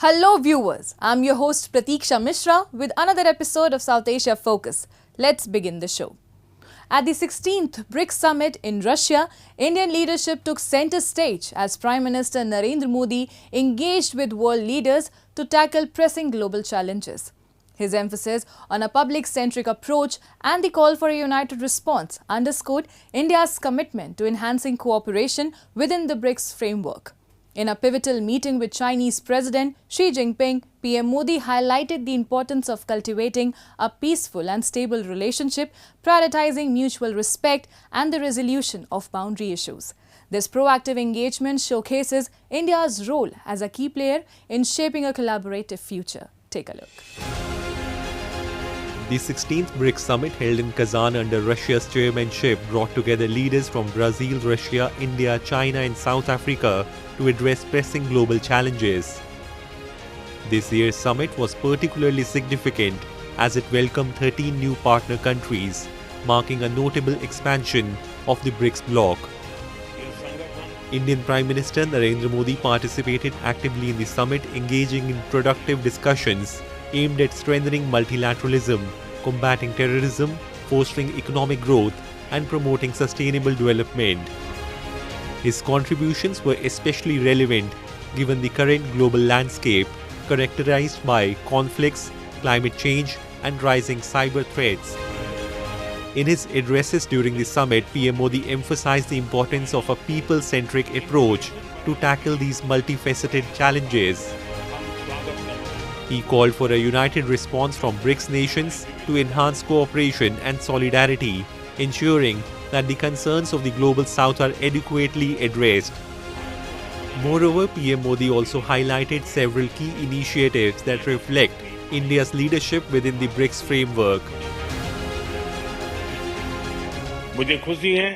Hello viewers, I'm your host Pratiksha Mishra with another episode of South Asia Focus. Let's begin the show. At the 16th BRICS Summit in Russia, Indian leadership took center stage as Prime Minister Narendra Modi engaged with world leaders to tackle pressing global challenges. His emphasis on a public-centric approach and the call for a united response underscored India's commitment to enhancing cooperation within the BRICS framework. In a pivotal meeting with Chinese President Xi Jinping, PM Modi highlighted the importance of cultivating a peaceful and stable relationship, prioritizing mutual respect and the resolution of boundary issues. This proactive engagement showcases India's role as a key player in shaping a collaborative future. Take a look. The 16th BRICS Summit held in Kazan under Russia's chairmanship brought together leaders from Brazil, Russia, India, China and South Africa to address pressing global challenges. This year's summit was particularly significant as it welcomed 13 new partner countries, marking a notable expansion of the BRICS bloc. Indian Prime Minister Narendra Modi participated actively in the summit, engaging in productive discussions aimed at strengthening multilateralism, combating terrorism, fostering economic growth, and promoting sustainable development. His contributions were especially relevant given the current global landscape characterized by conflicts, climate change, and rising cyber threats. In his addresses during the summit, PM Modi emphasized the importance of a people-centric approach to tackle these multifaceted challenges. He called for a united response from BRICS nations to enhance cooperation and solidarity, ensuring that the concerns of the Global South are adequately addressed. Moreover, PM Modi also highlighted several key initiatives that reflect India's leadership within the BRICS framework. मुझे खुशी है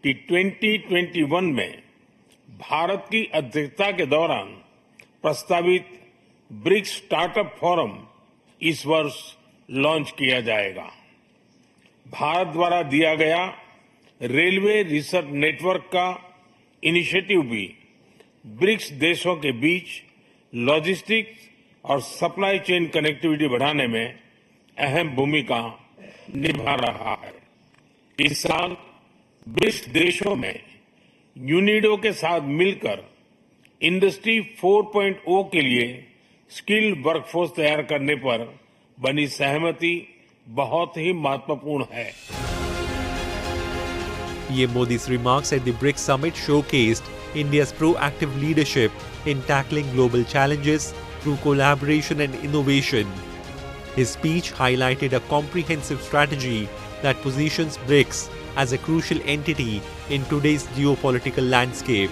कि 2021 में भारत की अध्यक्षता के दौरान प्रस्तावित ब्रिक्स स्टार्टअप फोरम इस वर्ष लॉन्च किया जाएगा। भारत द्वारा दिया गया रेलवे रिसर्च नेटवर्क का इनिशिएटिव भी ब्रिक्स देशों के बीच लॉजिस्टिक्स और सप्लाई चेन कनेक्टिविटी बढ़ाने में अहम भूमिका निभा रहा है। इस साल ब्रिक्स देशों में यूनिडो के साथ मिलकर इंडस्ट्री 4.0 के लिए स्किल्ड वर्कफोर्स तैयार करने पर बनी सहमति बहुत ही महत्वपूर्ण है। PM Modi's remarks at the BRICS Summit showcased India's proactive leadership in tackling global challenges through collaboration and innovation. His speech highlighted a comprehensive strategy that positions BRICS as a crucial entity in today's geopolitical landscape.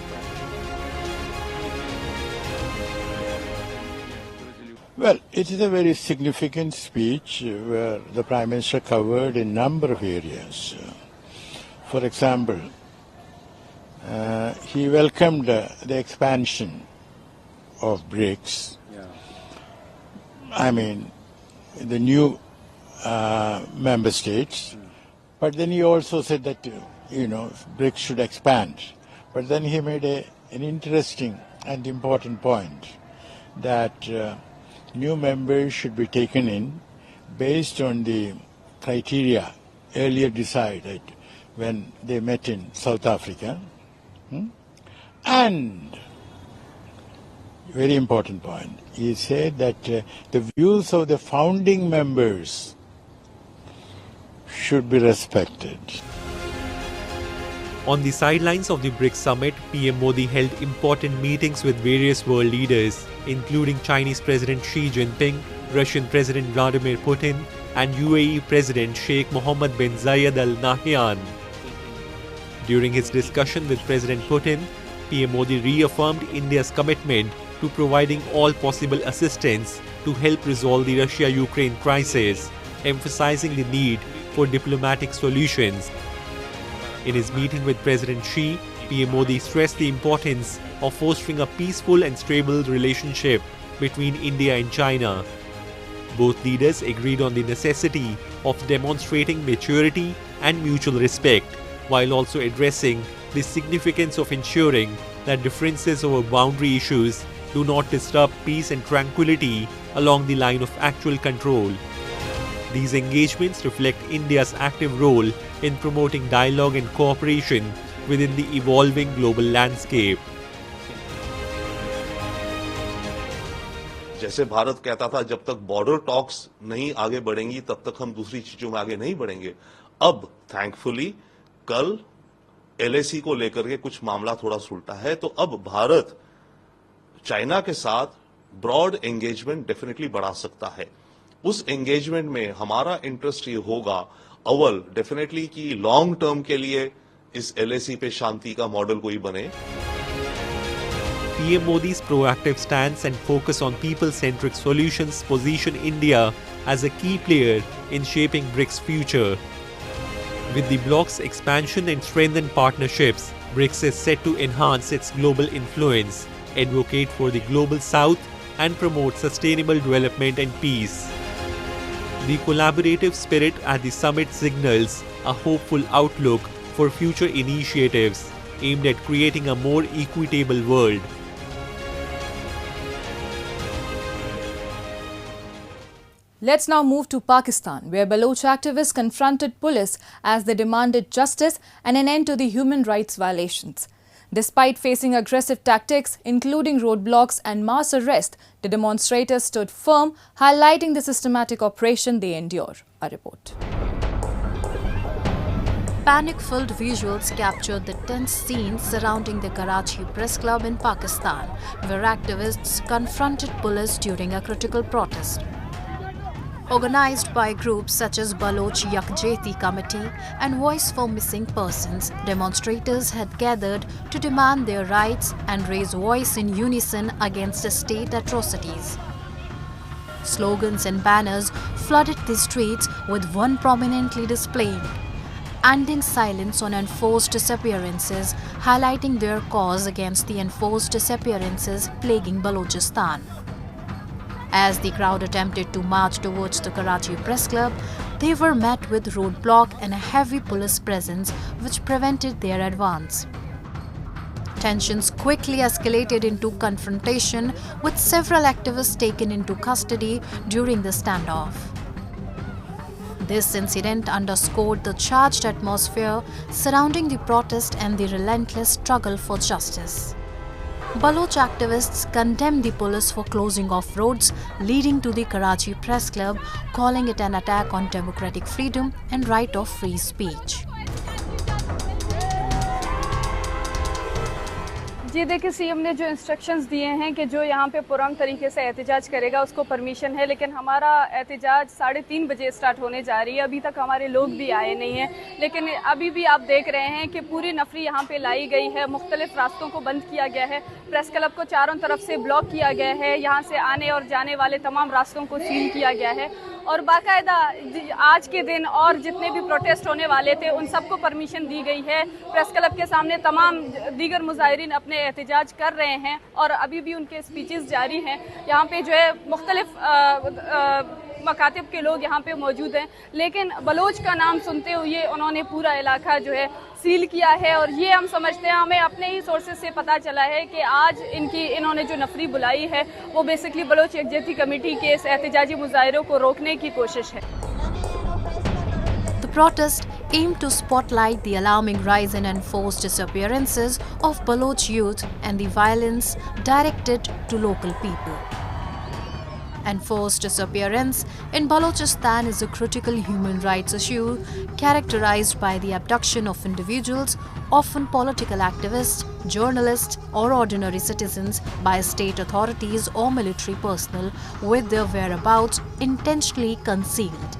Well, it is a very significant speech where the Prime Minister covered a number of areas. For example, he welcomed the expansion of BRICS. I mean, the new member states. But then he also said that, BRICS should expand. But then he made an interesting and important point that new members should be taken in based on the criteria earlier decided when they met in South Africa. And, very important point, he said that the views of the founding members should be respected. On the sidelines of the BRICS Summit, PM Modi held important meetings with various world leaders, including Chinese President Xi Jinping, Russian President Vladimir Putin, and UAE President Sheikh Mohammed bin Zayed Al Nahyan. During his discussion with President Putin, PM Modi reaffirmed India's commitment to providing all possible assistance to help resolve the Russia-Ukraine crisis, emphasizing the need for diplomatic solutions. In his meeting with President Xi, PM Modi stressed the importance of fostering a peaceful and stable relationship between India and China. Both leaders agreed on the necessity of demonstrating maturity and mutual respect, while also addressing the significance of ensuring that differences over boundary issues do not disrupt peace and tranquility along the line of actual control. These engagements reflect India's active role in promoting dialogue and cooperation within the evolving global landscape. जैसे भारत कहता था जब तक border talks नहीं आगे बढ़ेंगी तब तक हम दूसरी चीजों में आगे नहीं बढ़ेंगे, अब थैंकफुली कल एलएसी को लेकर के कुछ मामला थोड़ा सुलटा है, तो अब भारत चाइना के साथ ब्रॉड एंगेजमेंट डेफिनेटली बढ़ा सकता है। उस एंगेजमेंट में हमारा इंटरेस्ट ये होगा अव्वल डेफिनेटली कि लॉन्ग टर्म के लिए इस एलएसी पे शांति का मॉडल कोई बने। PM Modi's proactive stance and focus on people-centric solutions position India as a key player in shaping BRICS' future. With the bloc's expansion and strengthened partnerships, BRICS is set to enhance its global influence, advocate for the global south, and promote sustainable development and peace. The collaborative spirit at the summit signals a hopeful outlook for future initiatives aimed at creating a more equitable world. Let's now move to Pakistan, where Baloch activists confronted police as they demanded justice and an end to the human rights violations. Despite facing aggressive tactics, including roadblocks and mass arrest, the demonstrators stood firm, highlighting the systematic operation they endure. A report. Panic-filled visuals captured the tense scenes surrounding the Karachi Press Club in Pakistan, where activists confronted police during a critical protest. Organized by groups such as Baloch Yakjehti Committee and Voice for Missing Persons, demonstrators had gathered to demand their rights and raise voice in unison against the state atrocities. Slogans and banners flooded the streets, with one prominently displaying "Ending silence on enforced disappearances," highlighting their cause against the enforced disappearances plaguing Balochistan. As the crowd attempted to march towards the Karachi Press Club, they were met with roadblock and a heavy police presence which prevented their advance. Tensions quickly escalated into confrontation, with several activists taken into custody during the standoff. This incident underscored the charged atmosphere surrounding the protest and the relentless struggle for justice. Baloch activists condemned the police for closing off roads leading to the Karachi Press Club, calling it an attack on democratic freedom and right of free speech. जी देखिए, CM ने जो instructions दिए हैं कि जो यहाँ पे पुरअमन तरीके से एहतजाज करेगा उसको परमिशन है, लेकिन हमारा एहतजाज 3:30 बजे स्टार्ट होने जा रही है। अभी तक हमारे लोग भी आए नहीं हैं, लेकिन अभी भी आप देख रहे हैं कि पूरी नफरी यहाँ पे लाई गई है। मुख्तलिफ रास्तों को बंद किया गया है, प्रेस क्लब को चारों तरफ से ब्लॉक किया गया है, यहाँ से आने और जाने वाले तमाम रास्तों को सील किया गया है और बाकायदा आज के दिन और जितने भी प्रोटेस्ट होने वाले थे उन सबको परमिशन दी गई है। प्रेस क्लब के सामने तमाम दीगर मुजाहिरीन अपने एहतजाज कर रहे हैं और अभी भी उनके स्पीचेस जारी हैं। यहाँ पे जो है मुख्तलिफ मकातिब के लोग यहाँ पे मौजूद हैं, लेकिन बलोच का नाम सुनते हुए उन्होंने पूरा इलाका जो है सील किया है और ये हम समझते हैं, हमें अपने ही सोर्सेज से पता चला है कि आज इन्होंने जो नफरी बुलाई है वो बेसिकली बलोच यकजहती कमेटी के इस एहतजाजी मुजाहिरों को रोकने की कोशिश है। The protest aimed to spotlight the alarming rise in enforced disappearances of Baloch youth and the violence directed to local people. Enforced disappearance in Balochistan is a critical human rights issue characterized by the abduction of individuals, often political activists, journalists, or ordinary citizens by state authorities or military personnel, with their whereabouts intentionally concealed.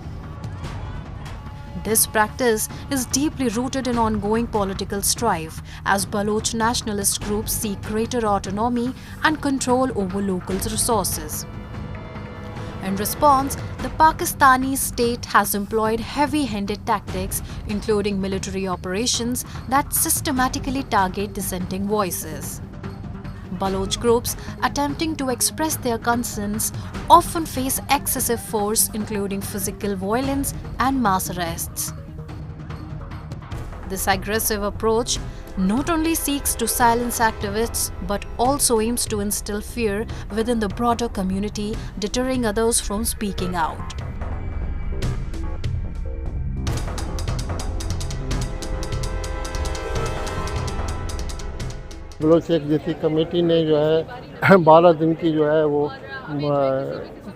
This practice is deeply rooted in ongoing political strife as Baloch nationalist groups seek greater autonomy and control over local resources. In response, the Pakistani state has employed heavy-handed tactics, including military operations that systematically target dissenting voices. Baloch groups attempting to express their concerns often face excessive force, including physical violence and mass arrests. This aggressive approach not only seeks to silence activists but also aims to instill fear within the broader community, deterring others from speaking out. Baloch Yakjehti committee ने जो है 12 दिन की जो है वो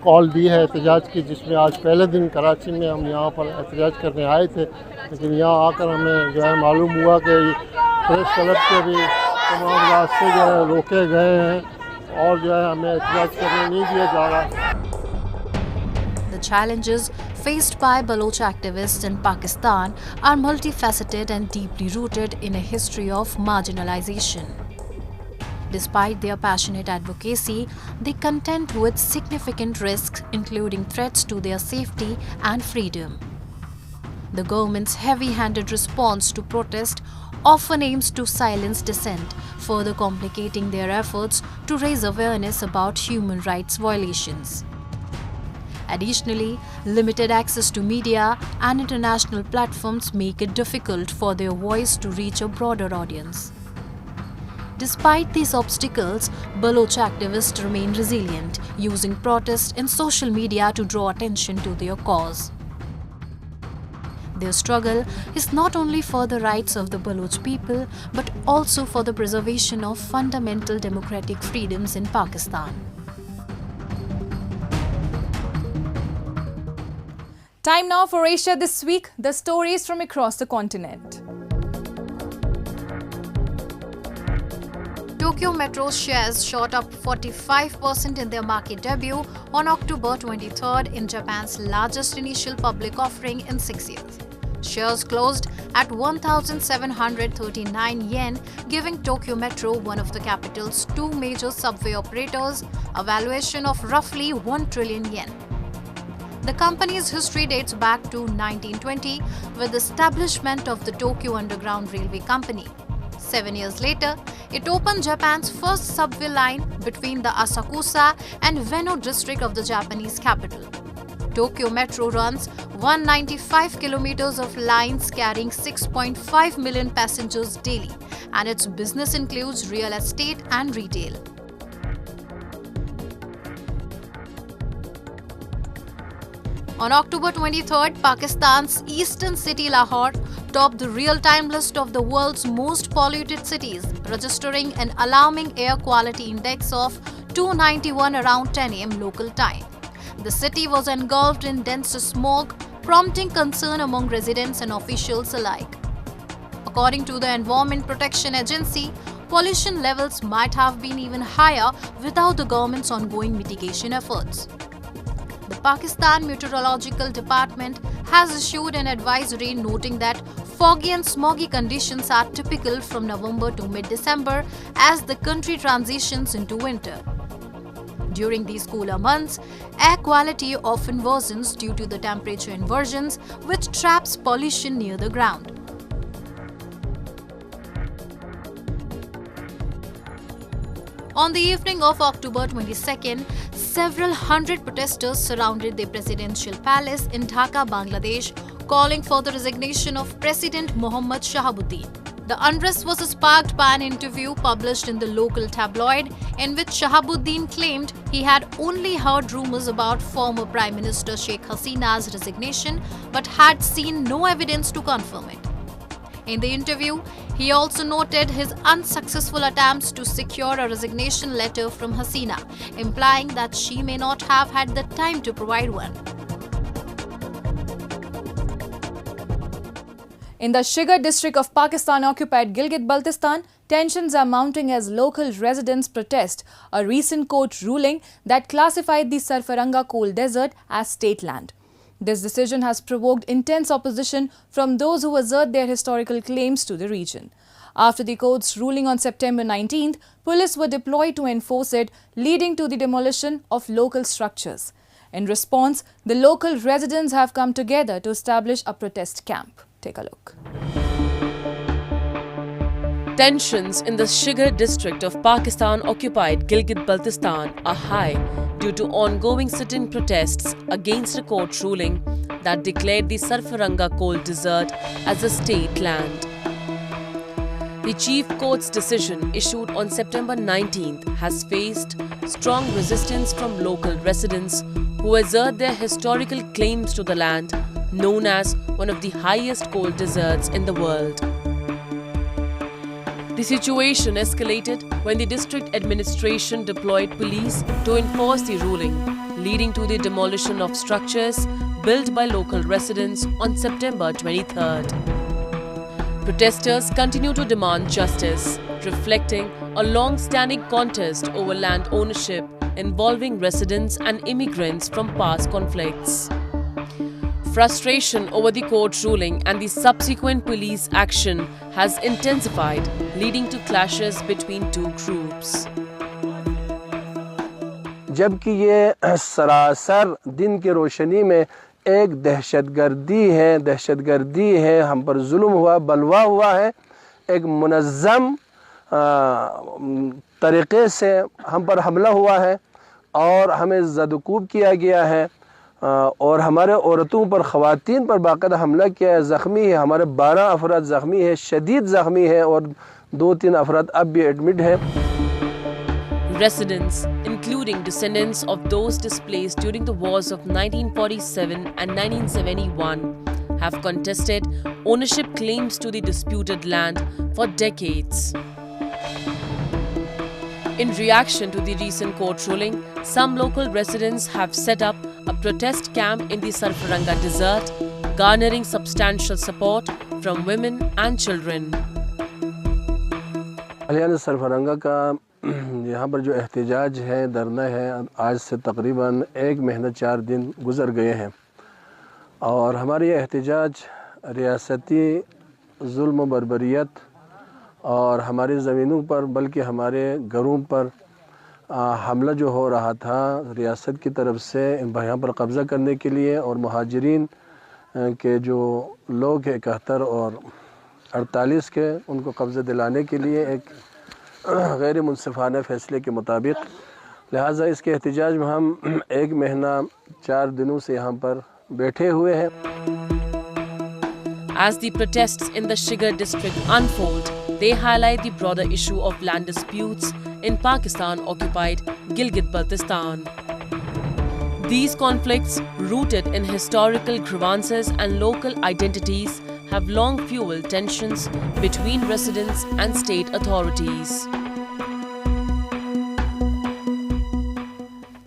call दी है एहतजाज की, जिसमें आज पहले दिन कराची में हम यहाँ पर एहतजाज करने आए थे, लेकिन यहाँ आकर हमें जो है मालूम हुआ कि प्रेस क्लब के भी तमाम रास्ते जो है रोके गए हैं और जो है हमें एहतजाज करने नहीं दिया जा रहा। The challenges faced by Baloch activists in Pakistan are multifaceted and deeply rooted in a history of marginalization. Despite their passionate advocacy, they contend with significant risks, including threats to their safety and freedom. The government's heavy-handed response to protest often aims to silence dissent, further complicating their efforts to raise awareness about human rights violations. Additionally, limited access to media and international platforms make it difficult for their voice to reach a broader audience. Despite these obstacles, Baloch activists remain resilient, using protest and social media to draw attention to their cause. Their struggle is not only for the rights of the Baloch people, but also for the preservation of fundamental democratic freedoms in Pakistan. Time now for Asia This Week, the stories from across the continent. Tokyo Metro's shares shot up 45% in their market debut on October 23rd in Japan's largest initial public offering in 6 years. Shares closed at 1,739 yen, giving Tokyo Metro one of the capital's two major subway operators a valuation of roughly 1 trillion yen. The company's history dates back to 1920 with the establishment of the Tokyo Underground Railway Company. 7 years later, it opened Japan's first subway line between the Asakusa and Ueno district of the Japanese capital. Tokyo Metro runs 195 kilometers of lines carrying 6.5 million passengers daily, and its business includes real estate and retail. On October 23rd, Pakistan's eastern city Lahore topped the real-time list of the world's most polluted cities, registering an alarming air quality index of 291 around 10 am local time. The city was engulfed in dense smog, prompting concern among residents and officials alike. According to the Environment Protection Agency, pollution levels might have been even higher without the government's ongoing mitigation efforts. The Pakistan Meteorological Department has issued an advisory noting that foggy and smoggy conditions are typical from November to mid-December as the country transitions into winter. During these cooler months, air quality often worsens due to the temperature inversions, which traps pollution near the ground. On the evening of October 22nd, several hundred protesters surrounded the presidential palace in Dhaka, Bangladesh, calling for the resignation of President Mohammad Shahabuddin. The unrest was sparked by an interview published in the local tabloid in which Shahabuddin claimed he had only heard rumors about former Prime Minister Sheikh Hasina's resignation but had seen no evidence to confirm it. In the interview, he also noted his unsuccessful attempts to secure a resignation letter from Hasina, implying that she may not have had the time to provide one. In the Shigar district of Pakistan-occupied Gilgit-Baltistan, tensions are mounting as local residents protest a recent court ruling that classified the Sarfaranga coal desert as state land. This decision has provoked intense opposition from those who assert their historical claims to the region. After the court's ruling on September 19th, police were deployed to enforce it, leading to the demolition of local structures. In response, the local residents have come together to establish a protest camp. Take a look. Tensions in the Shigar district of Pakistan-occupied Gilgit-Baltistan are high due to ongoing sit-in protests against a court ruling that declared the Sarfaranga coal desert as a state land. The Chief Court's decision issued on September 19th has faced strong resistance from local residents who assert their historical claims to the land, known as one of the highest coal deserts in the world. The situation escalated when the district administration deployed police to enforce the ruling, leading to the demolition of structures built by local residents on September 23rd. Protesters continue to demand justice, reflecting a long-standing contest over land ownership involving residents and immigrants from past conflicts. Frustration over the court ruling and the subsequent police action has intensified, leading to clashes between two groups. जबकि ये सरासर दिन की रोशनी में एक दहशतगर्दी है, हम पर जुल्म हुआ, बलवा हुआ है, एक मुनज़्ज़म तरीक़े से हम पर हमला हुआ है और हमें ज़दकूब किया गया है और हमारे औरतों पर, ख़वातीन पर बाकायदा हमला किया है, ज़ख्मी है, हमारे 12 अफराद ज़ख्मी है, शदीद ज़ख्मी है और 2-3 अफराद अब भी एडमिट है. Residents, including descendants of those displaced during the wars of 1947 and 1971, have contested ownership claims to the disputed land for decades. In reaction to the recent court ruling, some local residents have set up a protest camp in the Sarfaranga Desert, garnering substantial support from women and children. अलियान सरफरंगा का यहाँ पर जो एहतजाज है, धरना है, आज से तकरीबन 1 महीना 4 दिन गुज़र गए हैं और हमारी ये एहतजाज रियासती जुल्म बर्बरियत और हमारी ज़मीनों पर, बल्कि हमारे घरों पर हमला जो हो रहा था रियासत की तरफ से यहाँ पर कब्ज़ा करने के लिए और मुहाजिरीन के जो लोग हैं 71 और 48 के, उनको कब्ज़ा दिलाने के लिए एक गैर मुनसिफाना फ़ैसले के मुताबिक, लिहाजा इसके एहतजाज में हम 1 महीना 4 दिनों से यहाँ पर बैठे हुए हैं. As the protests in the Shigar district unfold, they highlight the broader issue of land disputes in Pakistan-occupied Gilgit-Baltistan. These conflicts, rooted in historical grievances and local identities, have long fueled tensions between residents and state authorities.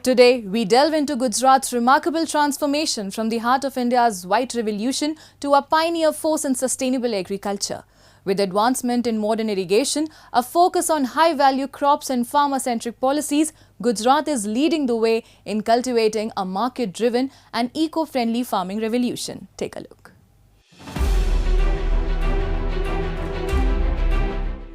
Today, we delve into Gujarat's remarkable transformation from the heart of India's White Revolution to a pioneer force in sustainable agriculture. With advancement in modern irrigation, a focus on high-value crops and farmer-centric policies, Gujarat is leading the way in cultivating a market-driven and eco-friendly farming revolution. Take a look.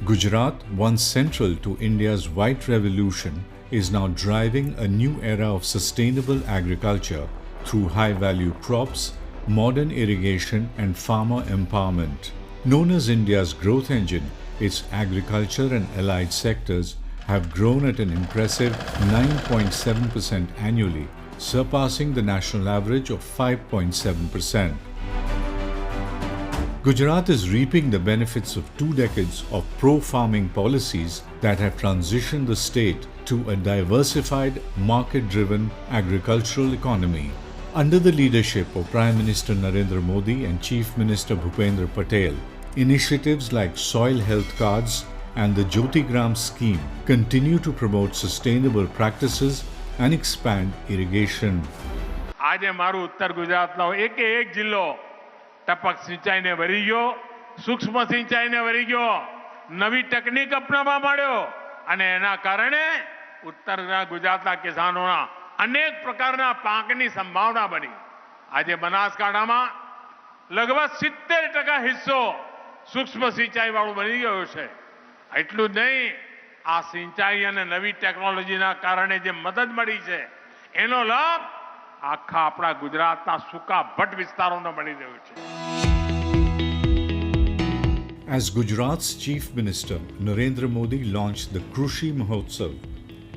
Gujarat, once central to India's White Revolution, is now driving a new era of sustainable agriculture through high-value crops, modern irrigation and farmer empowerment. Known as India's growth engine, its agriculture and allied sectors have grown at an impressive 9.7% annually, surpassing the national average of 5.7%. Gujarat is reaping the benefits of 2 decades of pro-farming policies that have transitioned the state to a diversified, market-driven agricultural economy. Under the leadership of Prime Minister Narendra Modi and Chief Minister Bhupendra Patel, initiatives like soil health cards and the Jyotigram scheme continue to promote sustainable practices and expand irrigation. આજે મારું ઉત્તર ગુજરાતનો એક જિલ્લો ટપક સિંચાઈને ભરી ગયો, સૂક્ષ્મ સિંચાઈને ભરી ગયો, નવી ટેકનિક અપનાવવા માંડ્યો અને એના કારણે ઉત્તર ગુજરાતના કિસાનોના અનેક પ્રકારના પાકની સંભાવના બની. આજે બનાસકાંઠામાં લગભગ 70% હિસ્સો સૂક્ષ્મ સિંચાઈ વાળું બની ગયો છે. એટલું જ નહીં, આ સિંચાઈ અને નવી ટેકનોલોજીના કારણે જે મદદ મળી છે એનો લાભ આખા આપણા ગુજરાતના સૂકા ભટ્ટ વિસ્તારોને મળી રહ્યો છે. As Gujarat's Chief Minister, Narendra Modi launched the Krushi Mahotsav,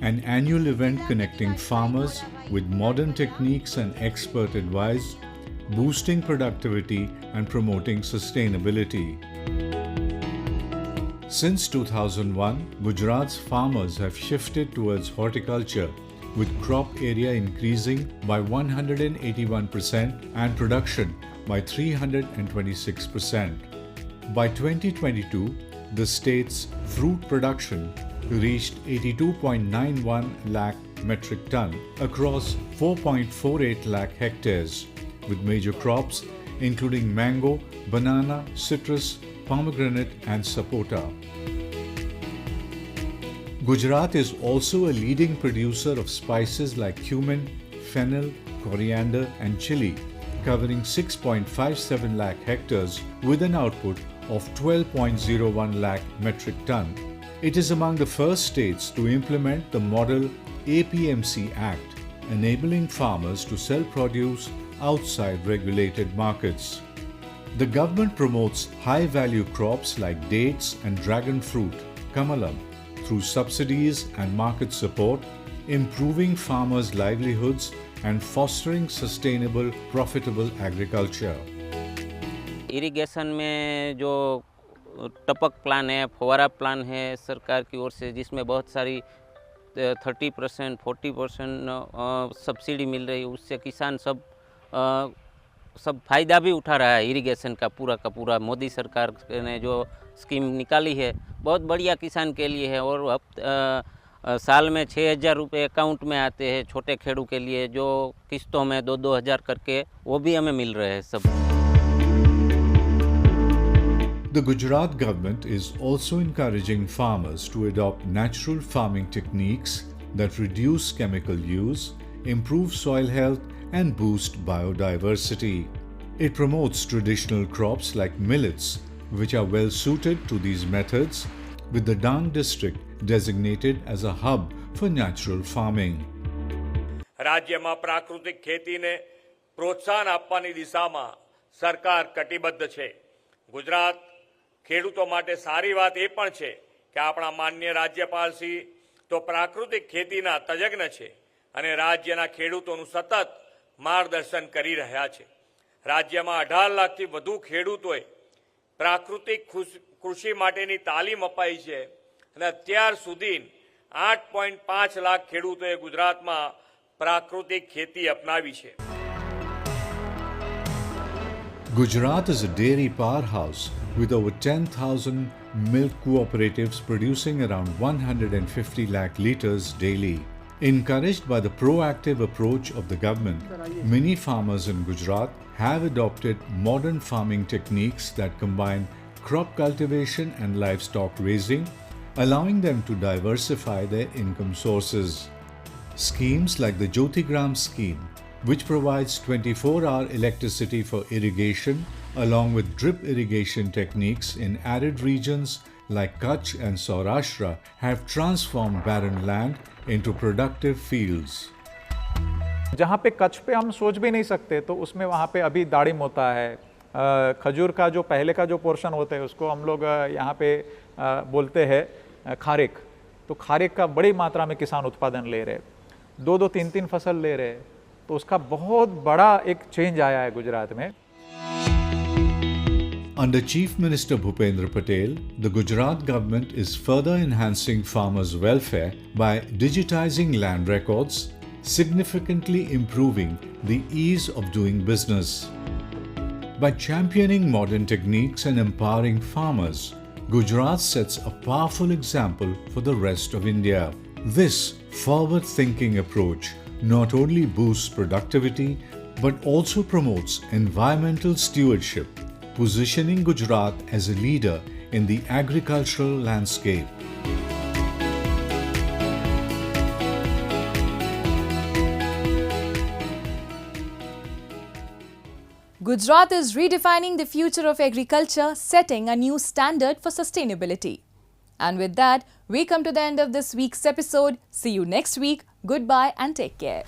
an annual event connecting farmers with modern techniques and expert advice, boosting productivity and promoting sustainability. Since 2001, Gujarat's farmers have shifted towards horticulture, with crop area increasing by 181% and production by 326%. By 2022, the state's fruit production reached 82.91 lakh metric ton across 4.48 lakh hectares, with major crops including mango, banana, citrus, pomegranate and sapota. Gujarat is also a leading producer of spices like cumin, fennel, coriander and chili, covering 6.57 lakh hectares with an output of 12.01 lakh metric ton. It is among the first states to implement the model APMC Act, enabling farmers to sell produce outside regulated markets. The government promotes high-value crops like dates and dragon fruit, kamalam, through subsidies and market support, improving farmers' livelihoods and fostering sustainable, profitable agriculture. Irrigation में जो टपक plan है, फव्वारा plan है सरकार की ओर से, जिसमें बहुत सारी 30%, 40% सब्सिडी मिल रही है, उससे किसान सब फ़ायदा भी उठा रहा है। इरिगेशन का पूरा मोदी सरकार ने जो स्कीम निकाली है बहुत बढ़िया किसान के लिए है, और साल में 6,000 रुपये अकाउंट में आते हैं छोटे खेड़ू के लिए, जो किस्तों में 2-2 हज़ार करके वो भी हमें मिल रहे हैं सब। The Gujarat government is also encouraging farmers to adopt natural farming techniques that reduce chemical use, improve soil health and boost biodiversity. It promotes traditional crops like millets, which are well suited to these methods, with the Dang district designated as a hub for natural farming. રાજ્યમાં પ્રાકૃતિક ખેતીને પ્રોત્સાહન આપવાની દિશામાં સરકાર કટિબદ્ધ છે. ગુજરાત ખેડૂતો માટે સારી વાત એ પણ છે કે આપણા માન્ય રાજ્યપાલશ્રી તો પ્રાકૃતિક ખેતીના તજજ્ઞ છે અને રાજ્યના ખેડૂતોનું સતત માર્ગદર્શન કરી રહ્યા છે. રાજ્યમાં 18 લાખથી વધુ ખેડૂતોએ પ્રાકૃતિક કૃષિ માટેની તાલીમ અપાઈ છે અને અત્યાર સુધી 8.5 લાખ ખેડૂતોએ ગુજરાતમાં પ્રાકૃતિક ખેતી અપનાવી છે. Gujarat is a dairy powerhouse with over 10,000 milk cooperatives producing around 150 lakh litres daily. Encouraged by the proactive approach of the government, many farmers in Gujarat have adopted modern farming techniques that combine crop cultivation and livestock raising, allowing them to diversify their income sources. Schemes like the Jyotigram scheme, which provides 24-hour electricity for irrigation, along with drip irrigation techniques in arid regions like Kutch and Saurashtra, have transformed barren land into productive fields. जहाँ पे कच्छ पे हम सोच भी नहीं सकते, तो उसमें वहाँ पे अभी दाड़िम होता है, खजूर का जो पहले का जो पोर्शन होता है उसको हम लोग यहाँ पे बोलते हैं खारेक. तो खारेक का बड़ी मात्रा में किसान उत्पादन ले रहे, 2-2, 3-3 फसल ले रहे, तो उसका बहुत बड़ा एक चेंज आया है गुजरात में. Under Chief Minister Bhupendra Patel, the Gujarat government is further enhancing farmers' welfare by digitizing land records, significantly improving the ease of doing business. By championing modern techniques and empowering farmers, Gujarat sets a powerful example for the rest of India. This forward-thinking approach not only boosts productivity but also promotes environmental stewardship, positioning Gujarat as a leader in the agricultural landscape. Gujarat is redefining the future of agriculture, setting a new standard for sustainability. And with that, we come to the end of this week's episode. See you next week. Goodbye and take care.